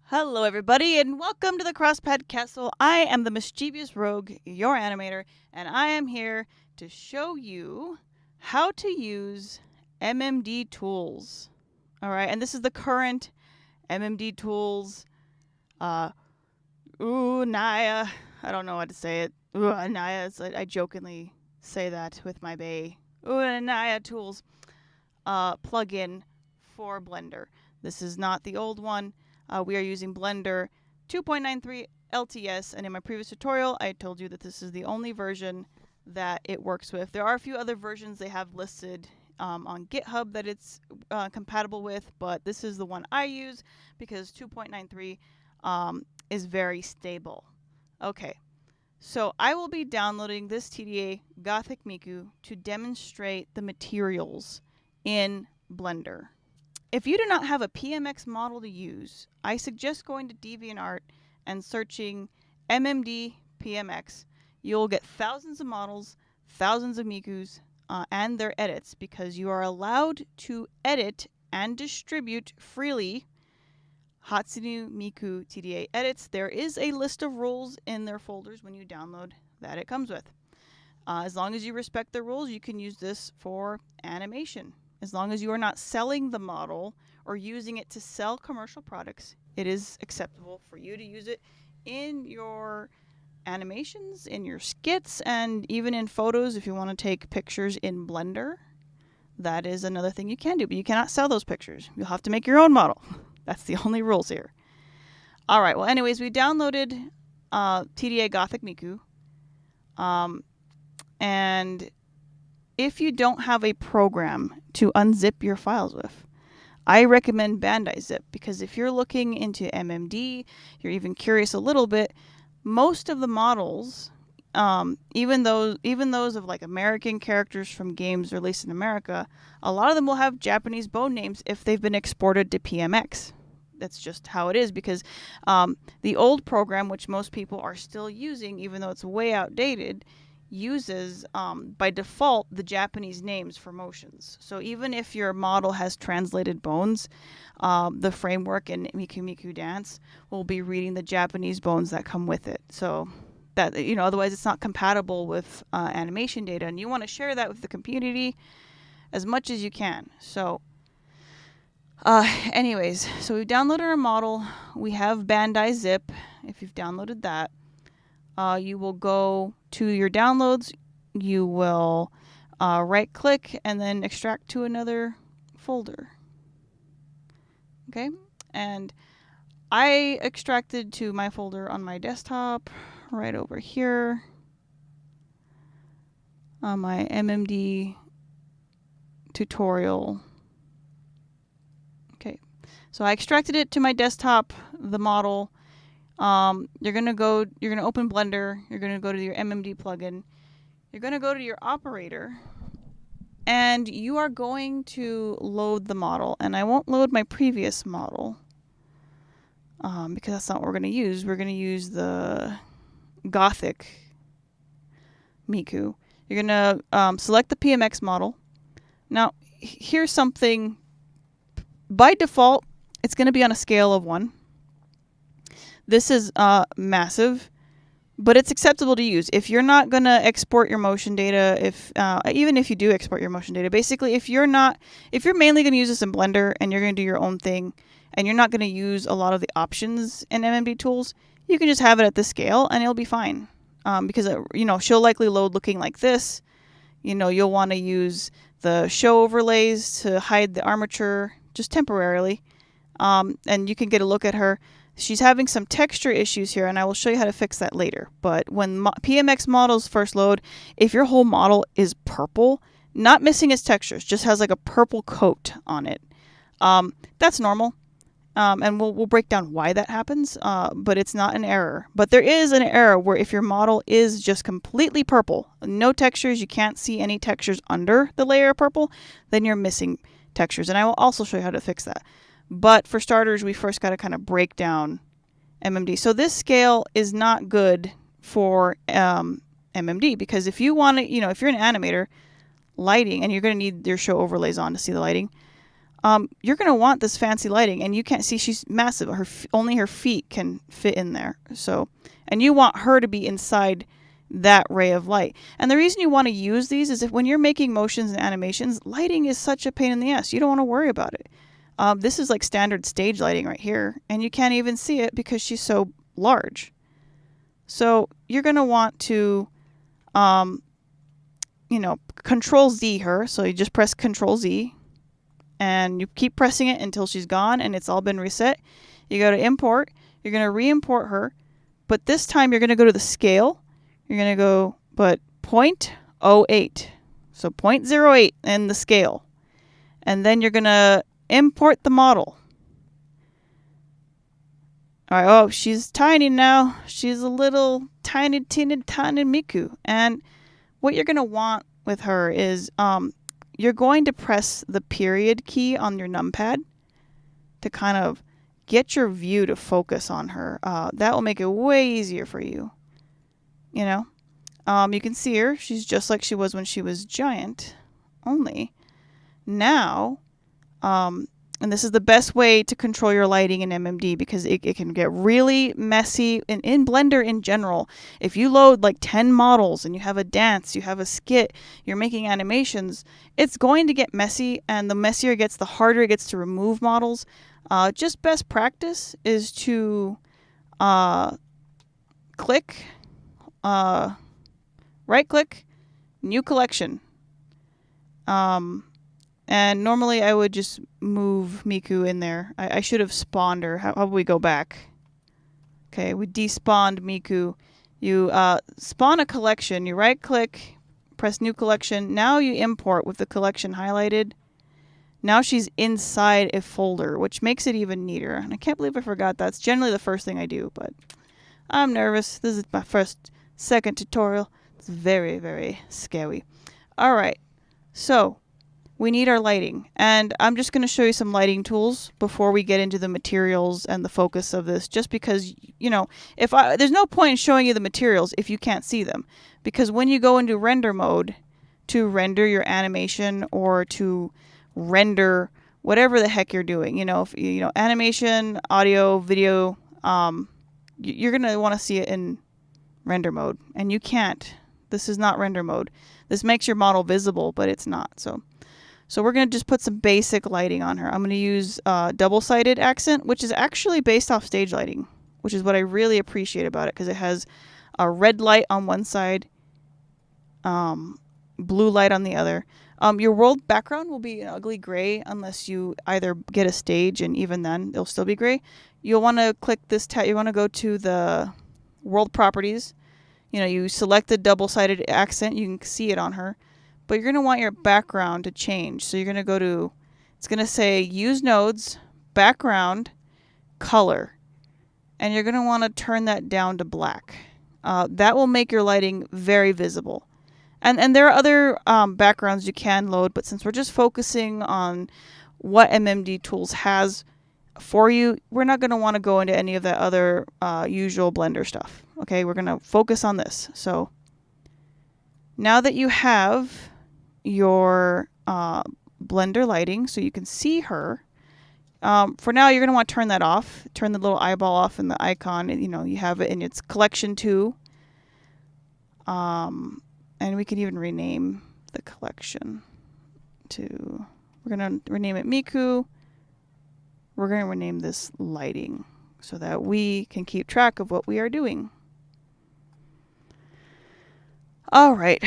Hello, everybody, and welcome to the Crosspad Castle. I am the mischievous rogue, your animator, and I am here to show you how to use MMD tools. All right, and this is the current MMD tools. UUUNYAA. I don't know how to say it. UUUNYAA. I jokingly say that with my bae. UUUNYAA tools plugin for Blender. This is not the old one. We are using Blender 2.93 LTS, and in my previous tutorial, I told you that this is the only version that it works with. There are a few other versions they have listed on GitHub that it's compatible with, but this is the one I use because 2.93 is very stable. Okay, so I will be downloading this TDA Gothic Miku to demonstrate the materials in Blender. If you do not have a PMX model to use, I suggest going to DeviantArt and searching MMD PMX. You'll get thousands of models, thousands of Mikus, and their edits, because you are allowed to edit and distribute freely Hatsune Miku TDA edits. There is a list of rules in their folders when you download that it comes with. As long as you respect the rules, you can use this for animation. As long as you are not selling the model or using it to sell commercial products, it is acceptable for you to use it in your animations, in your skits, and even in photos if you want to take pictures in Blender. That is another thing you can do, but you cannot sell those pictures. You'll have to make your own model. That's the only rules here. All right, well, anyways, we downloaded TDA Gothic Miku. And if you don't have a program to unzip your files with, I recommend Bandai Zip, because if you're looking into MMD, you're even curious a little bit, most of the models, even those of like American characters from games released in America, a lot of them will have Japanese bone names if they've been exported to PMX. That's just how it is, because the old program, which most people are still using, even though it's way outdated, uses by default the Japanese names for motions. So even if your model has translated bones, the framework in MIKUMIKUDANCE will be reading the Japanese bones that come with it. So that, otherwise it's not compatible with animation data, and you want to share that with the community as much as you can. So anyways, so we've downloaded our model. We have Bandai Zip. If you've downloaded that, you will go to your downloads, you will right click and then extract to another folder. Okay, and I extracted to my folder on my desktop right over here on my MMD tutorial. Okay, so I extracted it to my desktop, the model. You're going to open Blender, you're going to go to your MMD plugin, you're going to go to your operator, and you are going to load the model. And I won't load my previous model, because that's not what we're going to use. We're going to use the Gothic Miku. You're going to select the PMX model. Now, here's something. By default, it's going to be on a scale of 1. This is massive, but it's acceptable to use. If you're not going to export your motion data, even if you do export your motion data, basically if you're mainly going to use this in Blender and you're going to do your own thing and you're not going to use a lot of the options in MMD tools, you can just have it at this scale and it'll be fine. Because she'll likely load looking like this. You'll want to use the show overlays to hide the armature just temporarily. And you can get a look at her. She's having some texture issues here, and I will show you how to fix that later. But when PMX models first load, if your whole model is purple, not missing its textures, just has like a purple coat on it, that's normal. And we'll break down why that happens, but it's not an error. But there is an error where if your model is just completely purple, no textures, you can't see any textures under the layer of purple, then you're missing textures. And I will also show you how to fix that. But for starters, we first got to kind of break down MMD. So this scale is not good for MMD, because if you want to, if you're an animator, lighting, and you're going to need your show overlays on to see the lighting, you're going to want this fancy lighting, and you can't see she's massive. Only her feet can fit in there. So, and you want her to be inside that ray of light. And the reason you want to use these is if when you're making motions and animations, lighting is such a pain in the ass. You don't want to worry about it. This is like standard stage lighting right here, and you can't even see it because she's so large. So you're going to want to, Control Z her. So you just press Control Z, and you keep pressing it until she's gone and it's all been reset. You go to import. You're going to re-import her, but this time you're going to go to the scale. You're going to go, but 0.08. So 0.08 in the scale. And then you're going to import the model. All right, oh, she's tiny now. She's a little tiny Miku. And what you're going to want with her is you're going to press the period key on your numpad to kind of get your view to focus on her. That will make it way easier for you. You know, you can see her. She's just like she was when she was giant. Only now, and this is the best way to control your lighting in MMD because it can get really messy. In Blender in general, if you load like 10 models and you have a dance, you have a skit, you're making animations, it's going to get messy, and the messier it gets, the harder it gets to remove models. Just best practice is to click, right click, new collection. And normally I would just move Miku in there. I should have spawned her. How about we go back? Okay, we despawned Miku. You spawn a collection. You right click, press new collection. Now you import with the collection highlighted. Now she's inside a folder, which makes it even neater. And I can't believe I forgot that. It's generally the first thing I do, but I'm nervous. This is my second tutorial. It's very, very scary. All right, so we need our lighting, and I'm just going to show you some lighting tools before we get into the materials and the focus of this, just because, you know, there's no point in showing you the materials if you can't see them, because when you go into render mode to render your animation or to render whatever the heck you're doing, animation, audio, video, you're going to want to see it in render mode, and you can't. This is not render mode. This makes your model visible, but it's not. So we're going to just put some basic lighting on her. I'm going to use double-sided accent, which is actually based off stage lighting, which is what I really appreciate about it, because it has a red light on one side, blue light on the other. Your world background will be an ugly gray unless you either get a stage, and even then it'll still be gray. You'll want to click this tab. You want to go to the world properties. You select the double-sided accent. You can see it on her. But you're going to want your background to change. So you're going to go to, it's going to say use nodes, background, color. And you're going to want to turn that down to black. That will make your lighting very visible. And there are other backgrounds you can load, but since we're just focusing on what MMD Tools has for you, we're not going to want to go into any of that other usual Blender stuff. Okay, we're going to focus on this. So now that you have your Blender lighting so you can see her, for now you're going to want to turn that off. Turn the little eyeball off in the icon. You have it in its collection too. And we can even rename the collection to, we're going to rename it Miku. We're going to rename this lighting so that we can keep track of what we are doing. All right,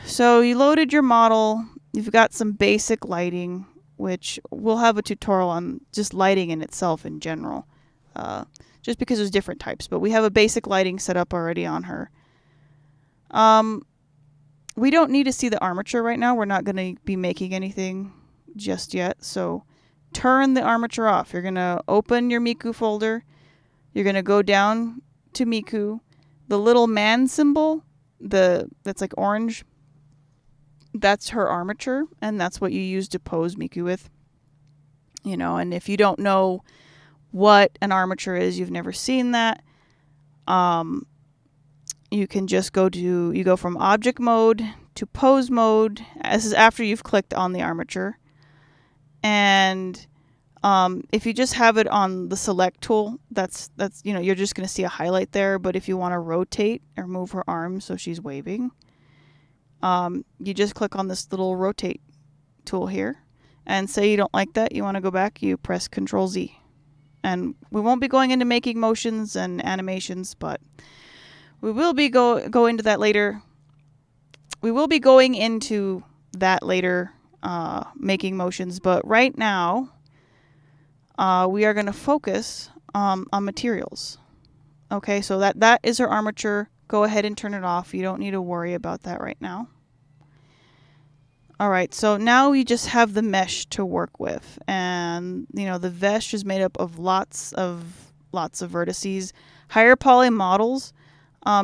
so you loaded your model. You've got some basic lighting, which we'll have a tutorial on just lighting in itself in general, just because there's different types. But we have a basic lighting set up already on her. We don't need to see the armature right now. We're not going to be making anything just yet. So turn the armature off. You're going to open your Miku folder. You're going to go down to Miku. The little man symbol, that's like orange, that's her armature, and that's what you use to pose Miku with. And if you don't know what an armature is, you've never seen that, you can just you go from object mode to pose mode. This is after you've clicked on the armature. And if you just have it on the select tool, that's you're just going to see a highlight there. But if you want to rotate or move her arm so she's waving, you just click on this little rotate tool here. And say you don't like that, you want to go back, you press Control Z. And we won't be going into making motions and animations, but we will be go into that later. We will be going into that later, making motions. But right now, we are going to focus on materials. Okay, so that is her armature. Go ahead and turn it off. You don't need to worry about that right now. All right, so now we just have the mesh to work with, and the mesh is made up of lots of vertices. Higher poly models,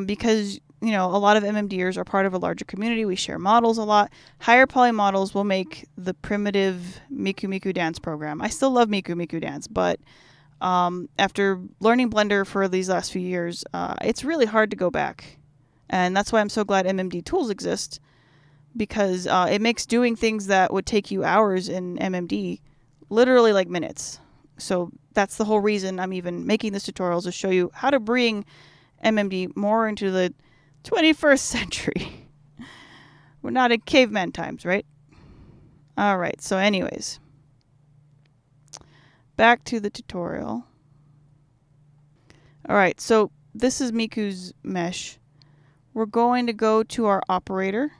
because a lot of MMDers are part of a larger community. We share models a lot. Higher poly models will make the primitive MIKUMIKUDANCE program. I still love MIKUMIKUDANCE, but after learning Blender for these last few years, it's really hard to go back, and that's why I'm so glad MMD tools exist. Because it makes doing things that would take you hours in MMD literally like minutes. So that's the whole reason I'm even making this tutorial, is to show you how to bring MMD more into the 21st century. We're not in caveman times, right? All right, so anyways, back to the tutorial. All right, so this is Miku's mesh. We're going to go to our operator.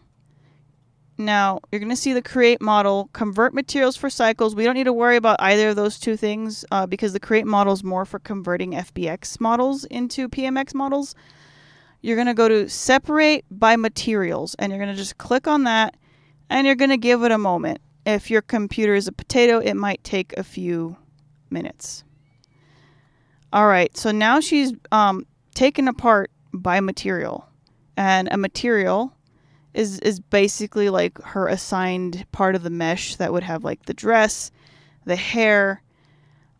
Now, you're going to see the create model, convert materials for cycles. We don't need to worry about either of those two things because the create model is more for converting FBX models into PMX models. You're going to go to separate by materials, and you're going to just click on that, and you're going to give it a moment. If your computer is a potato, it might take a few minutes. All right, so now she's taken apart by material, and a material is basically like her assigned part of the mesh that would have like the dress, the hair.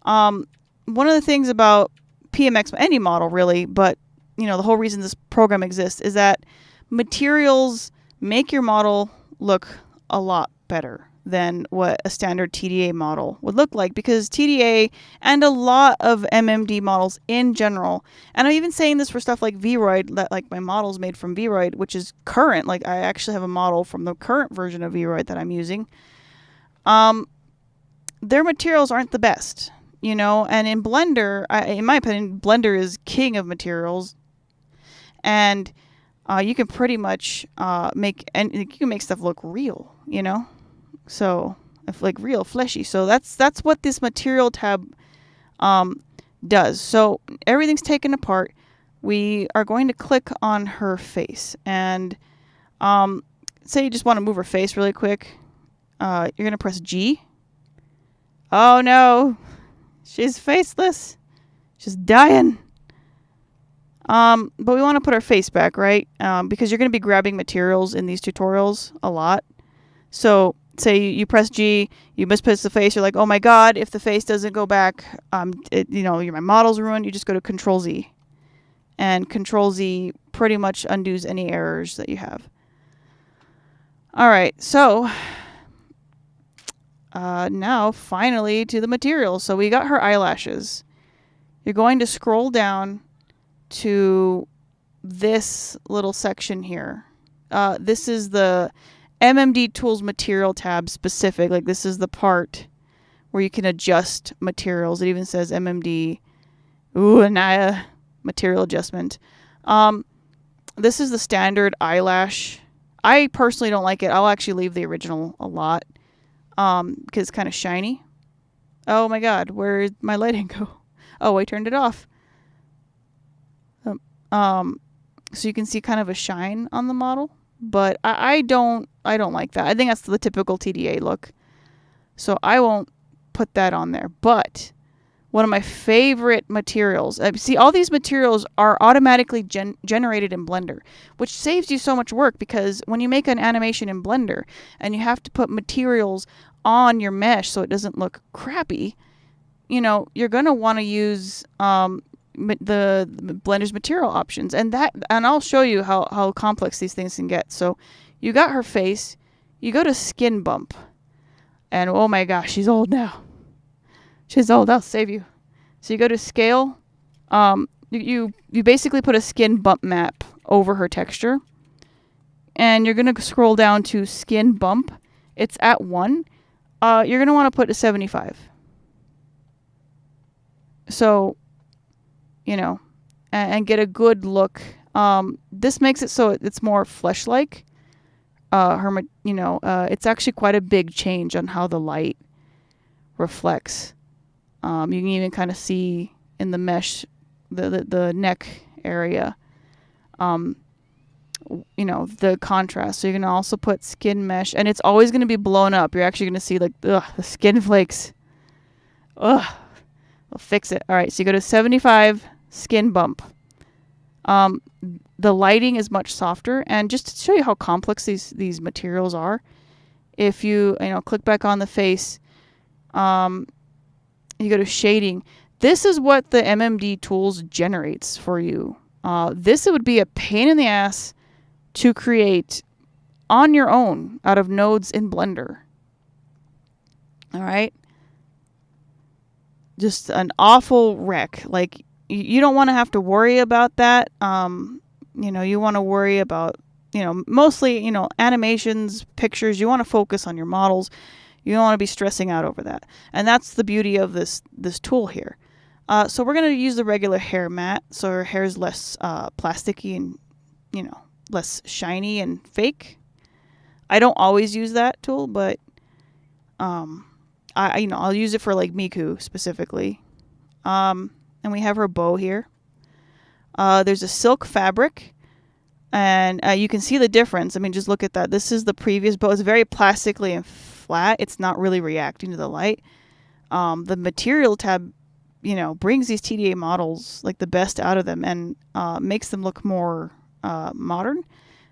One of the things about PMX, any model really, but the whole reason this program exists is that materials make your model look a lot better than what a standard TDA model would look like, because TDA and a lot of MMD models in general, and I'm even saying this for stuff like Vroid, that like my model's made from Vroid, which is current. Like I actually have a model from the current version of Vroid that I'm using. Their materials aren't the best, and in Blender, in my opinion, Blender is king of materials, and you can pretty much you can make stuff look real, So, if like real fleshy. So that's what this material tab does. So everything's taken apart. We are going to click on her face, and say you just want to move her face really quick. You're gonna press G. Oh no, she's faceless. She's dying. But we want to put our face back, right? Because you're gonna be grabbing materials in these tutorials a lot. So say you press G, you misplace the face, you're like, oh my god, if the face doesn't go back, my model's ruined. You just go to Control Z. And Control Z pretty much undoes any errors that you have. Alright, so now finally to the materials. So we got her eyelashes. You're going to scroll down to this little section here. This is the MMD Tools Material tab specific. Like this is the part where you can adjust materials. It even says MMD UUUNYAA material adjustment. This is the standard eyelash. I personally don't like it. I'll actually leave the original a lot because it's kind of shiny. Oh my god, where did my lighting go? Oh, I turned it off. So you can see kind of a shine on the model. But I don't like that. I think that's the typical TDA look. So I won't put that on there. But one of my favorite materials. See, all these materials are automatically generated in Blender, which saves you so much work, because when you make an animation in Blender and you have to put materials on your mesh so it doesn't look crappy, you're going to want to use the Blender's material options, and I'll show you how complex these things can get. So you got her face, you go to skin bump, And oh my gosh, she's old now. She's old. I'll save you. So you go to scale. You basically put a skin bump map over her texture. And you're going to scroll down to skin bump. It's at 1. You're going to want to put a 75. So, you know, and get a good look. This makes it so it's more flesh-like. It's actually quite a big change on how the light reflects. You can even kind of see in the mesh, the neck area, the contrast. So you're going to also put skin mesh, and it's always going to be blown up. You're actually going to see like the skin flakes. Ugh. We'll fix it. All right, so you go to 75 skin bump. The lighting is much softer, and just to show you how complex these materials are, if you click back on the face, you go to shading. This is what the MMD tools generates for you. This would be a pain in the ass to create on your own out of nodes in Blender. All right. Just an awful wreck. Like, you don't want to have to worry about that. You want to worry about, mostly, animations, pictures. You want to focus on your models. You don't want to be stressing out over that. And that's the beauty of this tool here. So we're going to use the regular hair mat, so her hair is less plasticky and, less shiny and fake. I don't always use that tool, but I'll use it for like Miku specifically. And we have her bow here. There's a silk fabric, and you can see the difference. I mean, just look at that. This is the previous bow. It's very plastically and flat. It's not really reacting to the light. The material tab, brings these TDA models, like the best out of them, and makes them look more modern.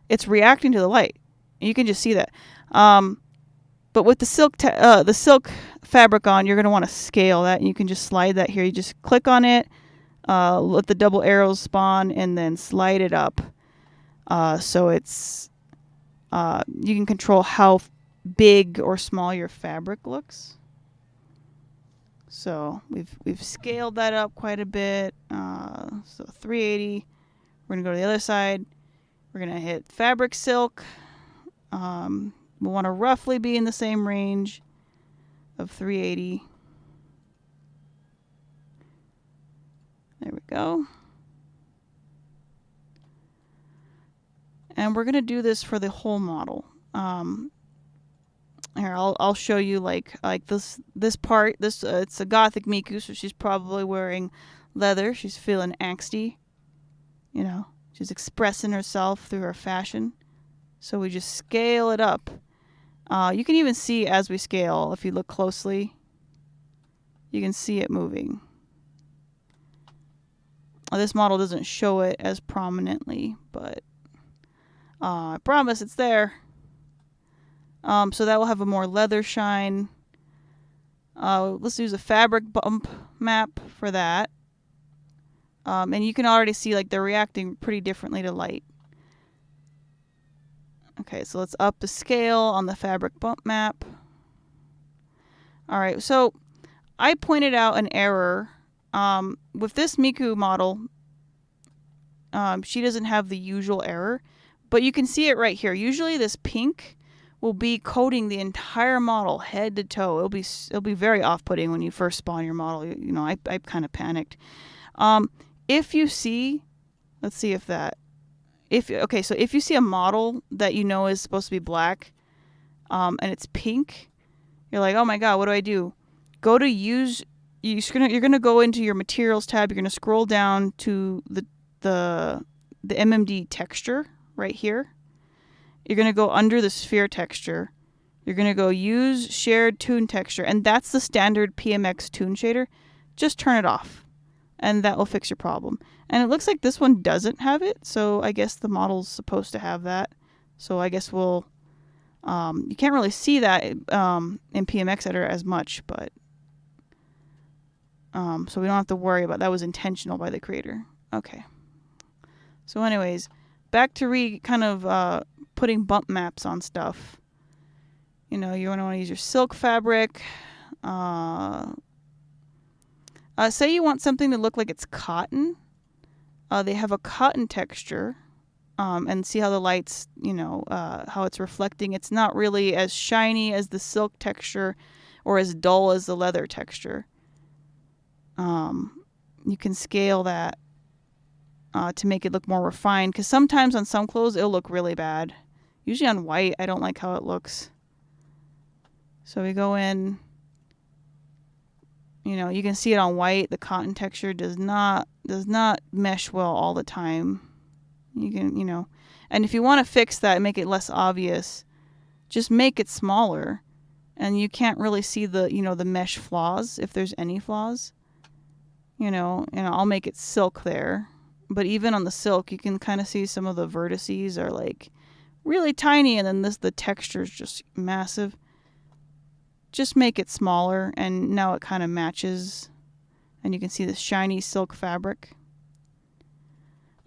It's reacting to the light. You can just see that. But with the silk fabric on, you're going to want to scale that, and you can just slide that here. You just click on it, let the double arrows spawn, and then slide it up. So it's you can control how big or small your fabric looks. So we've scaled that up quite a bit. So 380. We're going to go to the other side. We're going to hit fabric silk. We'll want to roughly be in the same range of 380. There we go. And we're going to do this for the whole model. Here, I'll show you like this part. It's a gothic Miku, so she's probably wearing leather. She's feeling angsty. She's expressing herself through her fashion. So we just scale it up. You can even see as we scale, if you look closely, you can see it moving. This model doesn't show it as prominently, but I promise it's there. So that will have a more leather shine. Let's use a fabric bump map for that. And you can already see like they're reacting pretty differently to light. Okay, so let's up the scale on the fabric bump map. All right, so I pointed out an error. With this Miku model, she doesn't have the usual error, but you can see it right here. Usually this pink will be coating the entire model head to toe. It'll be very off-putting when you first spawn your model. I kind of panicked. If you see, let's see if that. So if you see a model that is supposed to be black, and it's pink, you're like, oh my god, what do I do? Go to use. You're gonna go into your materials tab. You're gonna scroll down to the MMD texture right here. You're gonna go under the sphere texture. You're gonna go use shared toon texture, and that's the standard PMX toon shader. Just turn it off, and that will fix your problem. And it looks like this one doesn't have it, so I guess the model's supposed to have that. So I guess we'll, you can't really see that in PMX editor as much, but, so we don't have to worry about that. Was intentional by the creator. Okay. So anyways, back to kind of putting bump maps on stuff. You know, you want to use your silk fabric. Say you want something to look like it's cotton. They have a cotton texture. And see how the light's, you know, how it's reflecting. It's not really as shiny as the silk texture or as dull as the leather texture. You can scale that to make it look more refined, because sometimes on some clothes it'll look really bad. Usually on white, I don't like how it looks. So we go in, you know, you can see it on white. The cotton texture does not mesh well all the time. You can, you know, and if you want to fix that and make it less obvious, just make it smaller, and you can't really see the, you know, the mesh flaws, if there's any flaws. You know, and I'll make it silk there, but even on the silk, you can kind of see some of the vertices are like really tiny, and then the texture is just massive. Just make it smaller, and now it kind of matches, and you can see this shiny silk fabric.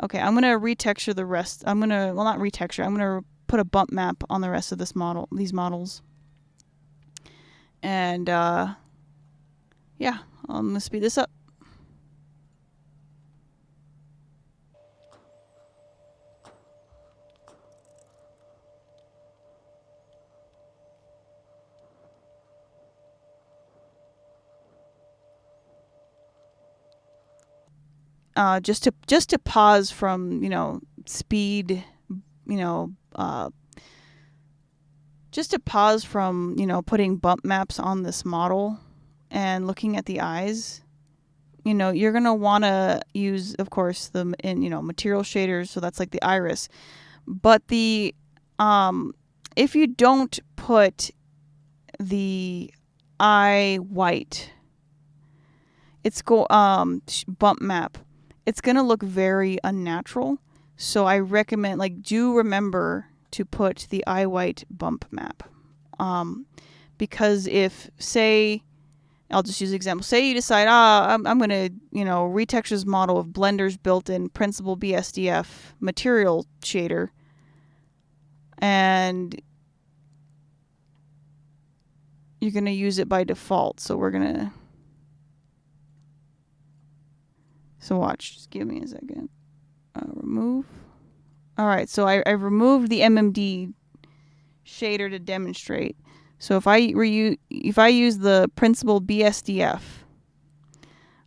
Okay, I'm gonna retexture the rest. I'm not retexture. I'm gonna put a bump map on the rest of this model, these models. And yeah, I'm gonna speed this up. Just to pause from, you know, speed, you know, just to pause from, you know, putting bump maps on this model and looking at the eyes. You know, you're gonna want to use, of course, the you know, material shaders, so that's like the iris. But the if you don't put the eye white, it's bump map, it's going to look very unnatural. So I recommend, like, do remember to put the eye white bump map. Because if, say, I'll just use an example. Say you decide, I'm going to, you know, retexture this model of Blender's built-in Principal BSDF material shader. And you're going to use it by default. So we're going to... So watch, just give me a second. Remove. All right, so I removed the MMD shader to demonstrate. So if I use the Principal BSDF,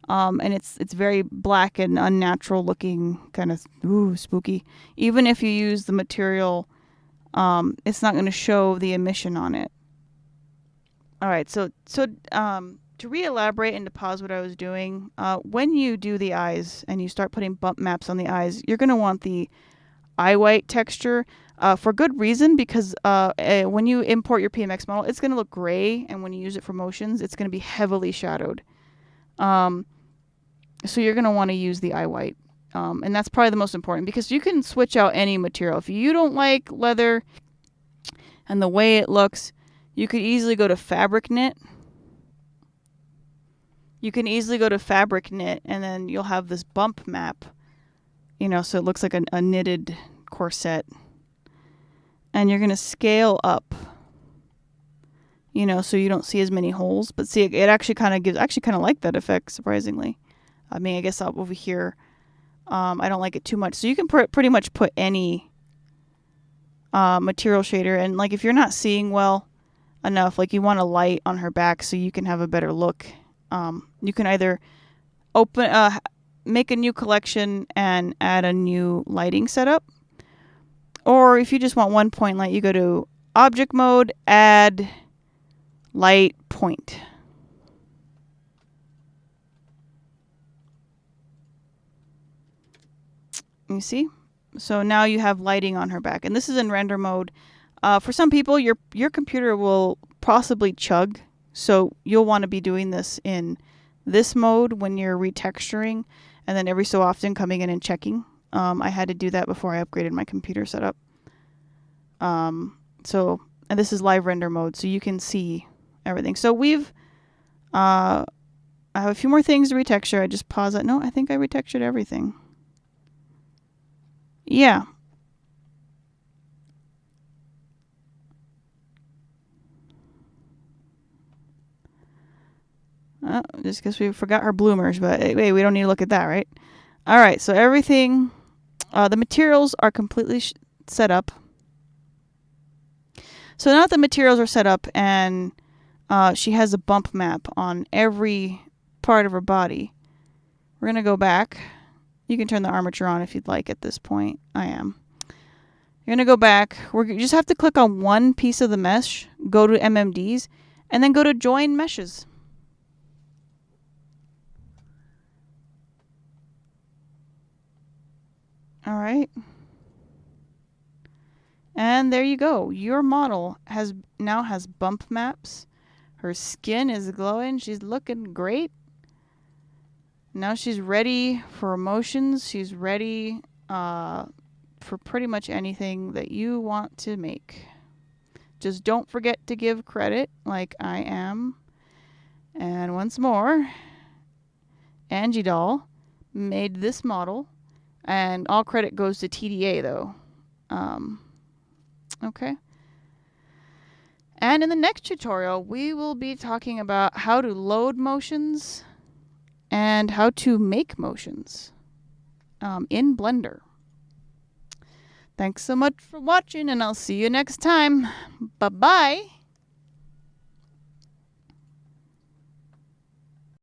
and it's very black and unnatural looking, kind of spooky. Even if you use the material, it's not going to show the emission on it. All right, so to re-elaborate and to pause what I was doing, when you do the eyes and you start putting bump maps on the eyes, you're going to want the eye white texture for good reason, because when you import your PMX model, it's going to look gray, and when you use it for motions, it's going to be heavily shadowed. So you're going to want to use the eye white, and that's probably the most important, because you can switch out any material. If you don't like leather and the way it looks, you could easily go to fabric knit. You can easily go to fabric knit, and then you'll have this bump map, you know, so it looks like a knitted corset. And you're going to scale up, you know, so you don't see as many holes. But see, it actually kind of gives, kind of like that effect, surprisingly. I mean, I guess over here, I don't like it too much. So you can pretty much put any material shader. And like, if you're not seeing well enough, like you want a light on her back so you can have a better look. You can either make a new collection and add a new lighting setup, or if you just want one point light, you go to object mode, add light point. You see? So now you have lighting on her back, and this is in render mode. For some people, your computer will possibly chug. So you'll want to be doing this in this mode when you're retexturing, and then every so often coming in and checking. I had to do that before I upgraded my computer setup. And this is live render mode, so you can see everything. So I have a few more things to retexture. I just pause it. No, I think I retextured everything. Yeah. Just because we forgot her bloomers, but hey, we don't need to look at that, right? All right, so everything, the materials are completely set up. So now that the materials are set up and she has a bump map on every part of her body, we're going to go back. You can turn the armature on if you'd like at this point. I am. You're going to go back. You just have to click on one piece of the mesh, go to MMDs, and then go to Join Meshes. All right. And there you go. Your model now has bump maps. Her skin is glowing. She's looking great. Now she's ready for emotions. She's ready for pretty much anything that you want to make. Just don't forget to give credit like I am. And once more, Angie Doll made this model. And all credit goes to TDA though. Okay. And in the next tutorial, we will be talking about how to load motions and how to make motions in Blender. Thanks so much for watching, and I'll see you next time. Bye-bye.